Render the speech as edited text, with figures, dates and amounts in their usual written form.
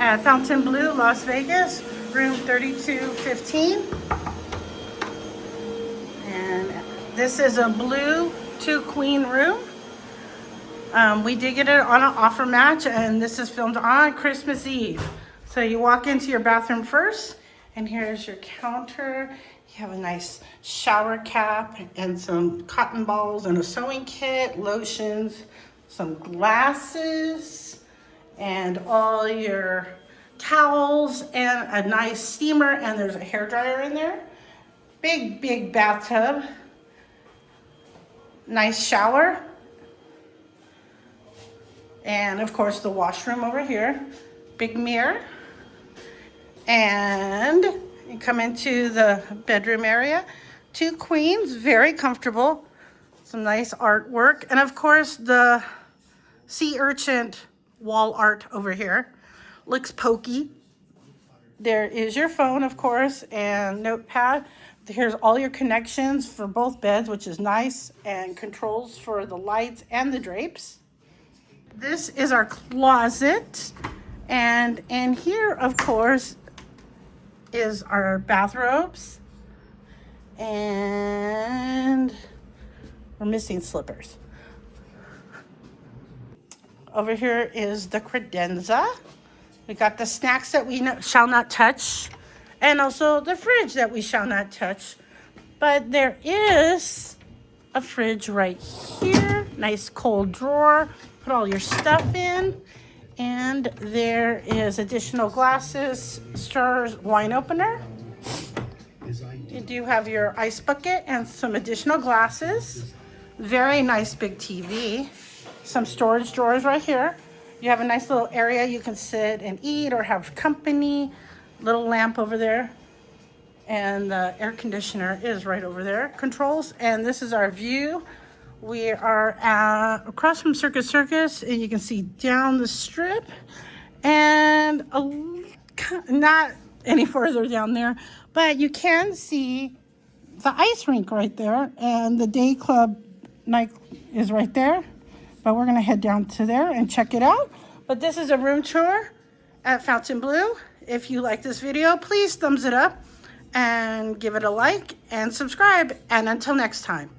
at Fontainebleau Las Vegas, room 3215. And this is a blue 2-queen room. We did get it on an offer match, and this is filmed on Christmas Eve. So you walk into your bathroom first, and here's your counter. You have a nice shower cap and some cotton balls and a sewing kit, lotions, some glasses, and all your towels and a nice steamer, and there's a hairdryer in there. Big bathtub. Nice shower. And of course the washroom over here. Big mirror. And you come into the bedroom area. 2 queens, very comfortable. Some nice artwork. And of course the sea urchin wall art over here. Looks pokey. There is your phone, of course, and notepad. Here's all your connections for both beds, which is nice, and controls for the lights and the drapes. This is our closet, and in here, of course, is our bathrobes, and we're missing slippers. Over here is the credenza. We got the snacks that we shall not touch, and also the fridge that we shall not touch. But there is a fridge right here, nice cold drawer, put all your stuff in. And there is additional glasses, stirrers, wine opener. You do have your ice bucket and some additional glasses. Very nice big TV. Some storage drawers right here. You have a nice little area you can sit and eat or have company. Little lamp over there. And the air conditioner is right over there. Controls. And this is our view. We are across from Circus, and you can see down the strip. And not any further down there. But you can see the ice rink right there. And the day club night is right there. But we're going to head down to there and check it out. But this is a room tour at Fontainebleau. If you like this video, please thumbs it up and give it a like and subscribe. And until next time.